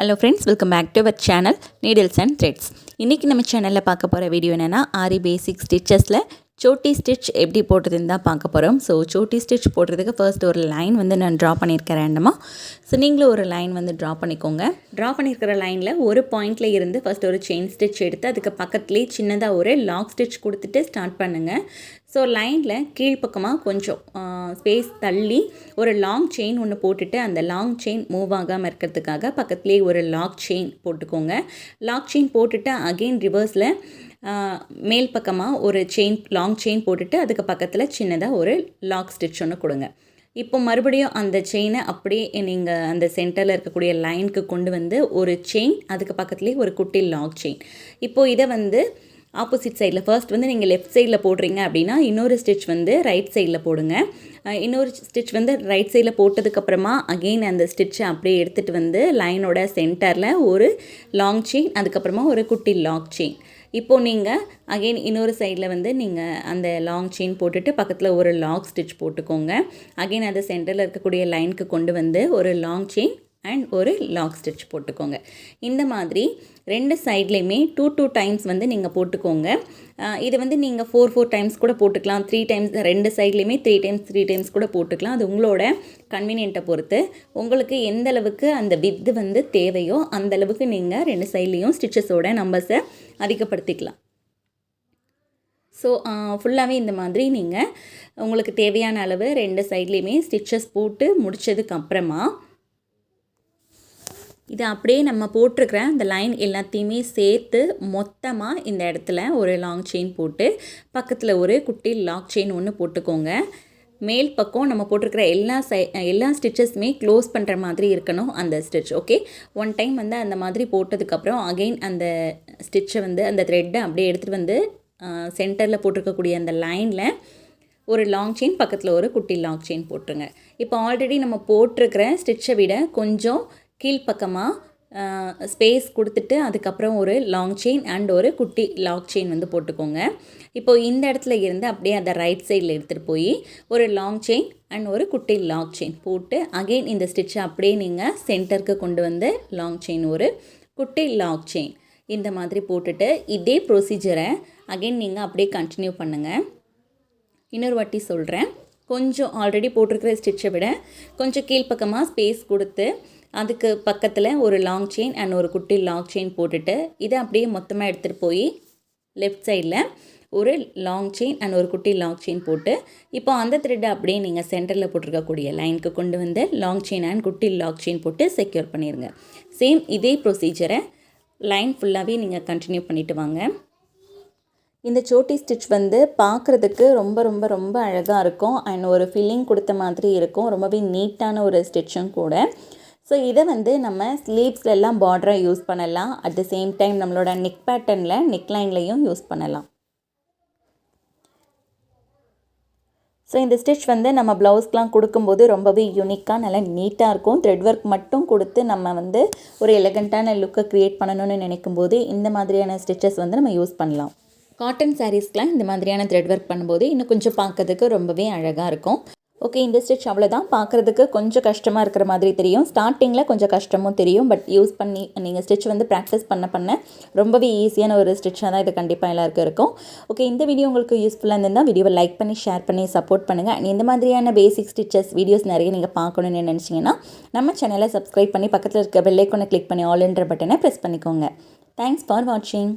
Hello friends, welcome back to our channel Needles and Threads. இன்னைக்கு நம்ம சேனல்ல பார்க்க போற வீடியோ என்னன்னா ஆரி பேசிக் ஸ்டிச்சஸ்ல Chotti stitch எப்படி போடுறதுன்னு தான் பார்க்க போறோம். ஸோ Chotti stitch போடுறதுக்கு ஃபர்ஸ்ட் ஒரு லைன் வந்து நான் ட்ரா பண்ணியிருக்கேன் ரேண்டமாக. ஸோ நீங்களும் ஒரு லைன் வந்து ட்ரா பண்ணிக்கோங்க. ட்ரா பண்ணியிருக்கிற லைனில் ஒரு பாயிண்டில் இருந்து ஃபர்ஸ்ட் ஒரு செயின் ஸ்டிச் எடுத்து அதுக்கு பக்கத்துலேயே சின்னதாக ஒரு லாக் ஸ்டிச் கொடுத்துட்டு ஸ்டார்ட் பண்ணுங்கள். ஸோ லைனில் கீழ்ப்பக்கமாக கொஞ்சம் ஸ்பேஸ் தள்ளி ஒரு லாங் செயின் ஒன்று போட்டுட்டு அந்த லாங் செயின் மூவ் ஆகாமல் இருக்கிறதுக்காக பக்கத்துலேயே ஒரு லாக் செயின் போட்டுக்கோங்க. லாக் செயின் போட்டுட்டு அகெயின் ரிவர்ஸில் மேல் பக்கமாக ஒரு லாங் செயின் போட்டுட்டு அதுக்கு பக்கத்தில் சின்னதாக ஒரு லாக் ஸ்டிச் ஒன்று கொடுங்க. இப்போ மறுபடியும் அந்த செயினை அப்படியே நீங்கள் அந்த சென்டரில் இருக்கக்கூடிய லைனுக்கு கொண்டு வந்து ஒரு செயின் அதுக்கு பக்கத்துலேயே ஒரு குட்டி லாக் செயின். இப்போது இதை வந்து ஆப்போசிட் சைடில் ஃபர்ஸ்ட் வந்து நீங்கள் லெஃப்ட் சைடில் போடுறீங்க அப்படின்னா இன்னொரு ஸ்டிச் வந்து ரைட் சைடில் போடுங்க. இன்னொரு ஸ்டிச் வந்து ரைட் சைடில் போட்டதுக்கப்புறமா அகெயின் அந்த ஸ்டிச்சை அப்படியே எடுத்துகிட்டு வந்து லைனோட சென்டரில் ஒரு லாங் செயின் அதுக்கப்புறமா ஒரு குட்டி லாக் செயின். இப்போது நீங்கள் அகெயின் இன்னொரு சைடில் வந்து நீங்கள் அந்த லாங் செயின் போட்டுட்டு பக்கத்தில் ஒரு லாக் ஸ்டிச் போட்டுக்கோங்க. அகெயின் அந்த சென்டரில் இருக்கக்கூடிய லைனுக்கு கொண்டு வந்து ஒரு லாங் செயின் அண்ட் ஒரு லாக் ஸ்டிச் போட்டுக்கோங்க. இந்த மாதிரி ரெண்டு சைட்லேயுமே 2 டைம்ஸ் வந்து நீங்கள் போட்டுக்கோங்க. இது வந்து நீங்கள் 4 டைம்ஸ் கூட போட்டுக்கலாம், 3 டைம்ஸ் ரெண்டு சைட்லேயுமே 3 டைம்ஸ் கூட போட்டுக்கலாம். அது உங்களோட கன்வீனியன்ட்டை பொறுத்து உங்களுக்கு எந்த அளவுக்கு அந்த வித்து வந்து தேவையோ அந்தளவுக்கு நீங்கள் ரெண்டு சைட்லேயும் ஸ்டிச்சஸோட நம்பர்ஸை அதிகப்படுத்திக்கலாம். ஸோ ஃபுல்லாகவே இந்த மாதிரி நீங்கள் உங்களுக்கு தேவையான அளவு ரெண்டு சைட்லேயுமே ஸ்டிச்சஸ் போட்டு முடித்ததுக்கப்புறமா இதை அப்படியே நம்ம போட்டிருக்கிற அந்த லைன் எல்லாத்தையுமே சேர்த்து மொத்தமாக இந்த இடத்துல ஒரு லாங் செயின் போட்டு பக்கத்தில் ஒரு குட்டி லாக் செயின் ஒன்று போட்டுக்கோங்க. மேல் பக்கம் நம்ம போட்டிருக்கிற எல்லா ஸ்டிச்சஸுமே க்ளோஸ் பண்ணுற மாதிரி இருக்கணும் அந்த ஸ்டிச். ஓகே, ஒன் டைம் வந்து அந்த மாதிரி போட்டதுக்கப்புறம் அகெயின் அந்த ஸ்டிச்சை வந்து அந்த த்ரெட்டை அப்படியே எடுத்துகிட்டு வந்து சென்டரில் போட்டிருக்கக்கூடிய அந்த லைனில் ஒரு லாங் செயின் பக்கத்தில் ஒரு குட்டி லாக் செயின் போட்டுருங்க. இப்போ ஆல்ரெடி நம்ம போட்டிருக்கிற ஸ்டிச்சை விட கொஞ்சம் கீழ்ப்பக்கமாக ஸ்பேஸ் கொடுத்துட்டு அதுக்கப்புறம் ஒரு லாங் செயின் அண்ட் ஒரு குட்டி லாக் செயின் வந்து போட்டுக்கோங்க. இப்போது இந்த இடத்துல இருந்து அப்படியே அதை ரைட் சைடில் எடுத்துகிட்டு போய் ஒரு லாங் செயின் அண்ட் ஒரு குட்டி லாக் செயின் போட்டு அகெயின் இந்த ஸ்டிச்சை அப்படியே நீங்கள் சென்டருக்கு கொண்டு வந்து லாங் செயின் ஒரு குட்டி லாக் செயின் இந்த மாதிரி போட்டுட்டு இதே ப்ரொசீஜரை அகெயின் நீங்கள் அப்படியே கண்டினியூ பண்ணுங்கள். இன்னொரு வாட்டி சொல்கிறேன், கொஞ்சம் ஆல்ரெடி போட்டிருக்கிற ஸ்டிச்சை விட கொஞ்சம் கீழ்ப்பக்கமாக ஸ்பேஸ் கொடுத்து அதுக்கு பக்கத்தில் ஒரு லாங் செயின் அண்ட் ஒரு குட்டி லாக் செயின் போட்டுட்டு இதை அப்படியே மொத்தமாக எடுத்துகிட்டு போய் லெஃப்ட் சைடில் ஒரு லாங் செயின் அண்ட் ஒரு குட்டி லாக் செயின் போட்டு இப்போ அந்த த்ரெட்டை அப்படியே நீங்கள் சென்டரில் போட்டிருக்கக்கூடிய லைனுக்கு கொண்டு வந்து லாங் செயின் அண்ட் குட்டி லாக் செயின் போட்டு செக்யூர் பண்ணிடுங்க. சேம் இதே ப்ரொசீஜரை லைன் ஃபுல்லாகவே நீங்கள் கண்டினியூ பண்ணிவிட்டு வாங்க. இந்த சோட்டி ஸ்டிச் வந்து பார்க்குறதுக்கு ரொம்ப ரொம்ப ரொம்ப அழகாக இருக்கும் அண்ட் ஒரு ஃபில்லிங் கொடுத்த மாதிரி இருக்கும். ரொம்பவே நீட்டான ஒரு ஸ்டிச்சும் கூட. ஸோ இதை வந்து நம்ம ஸ்லீவ்ஸில் எல்லாம் பார்டராக யூஸ் பண்ணலாம். அட் த சேம் டைம் நம்மளோட நெக் பேட்டர்னில் நெக் லைன்லையும் யூஸ் பண்ணலாம். ஸோ இந்த ஸ்டிச் வந்து நம்ம ப்ளவுஸ்க்கெலாம் கொடுக்கும்போது ரொம்பவே யூனிக்காக நல்லா நீட்டாக இருக்கும். த்ரெட் ஒர்க் மட்டும் கொடுத்து நம்ம வந்து ஒரு எலகண்ட்டான லுக்கை க்ரியேட் பண்ணணும்னு நினைக்கும்போது இந்த மாதிரியான ஸ்டிச்சஸ் வந்து நம்ம யூஸ் பண்ணலாம். காட்டன் சாரீஸ்க்கெலாம் இந்த மாதிரியான த்ரெட் ஒர்க் பண்ணும்போது இன்னும் கொஞ்சம் பார்க்கறதுக்கு ரொம்பவே அழகாக இருக்கும். ஓகே, இந்த ஸ்டிச் அவ்வளோதான். பார்க்குறதுக்கு கொஞ்சம் கஷ்டமாக இருக்கிற மாதிரி தெரியும், ஸ்டார்டிங்கில் கொஞ்சம் கஷ்டமும் தெரியும். பட் யூஸ் பண்ணி நீங்கள் ஸ்டிச் வந்து ப்ராக்டிஸ் பண்ண ரொம்பவே ஈஸியான ஒரு ஸ்டிச்சாக தான் இது கண்டிப்பாக எல்லாருக்கும் இருக்கும். ஓகே, இந்த வீடியோ உங்களுக்கு யூஸ்ஃபுல்லாக இருந்திருந்தால் வீடியோவை லைக் பண்ணி ஷேர் பண்ணி சப்போர்ட் பண்ணுங்கள். அண்ட் இந்த மாதிரியான பேசிக் ஸ்டிச்சஸ் வீடியோஸ் நிறைய நீங்கள் பார்க்கணுன்னு நினச்சிங்கன்னா நம்ம சேனலை சப்ஸ்கிரைப் பண்ணி பக்கத்தில் இருக்க பெல் ஐக்கானை கிளிக் பண்ணி ஆல் என்ற பட்டனை ப்ரெஸ் பண்ணிக்கோங்க. தேங்க்ஸ் ஃபார் வாட்சிங்.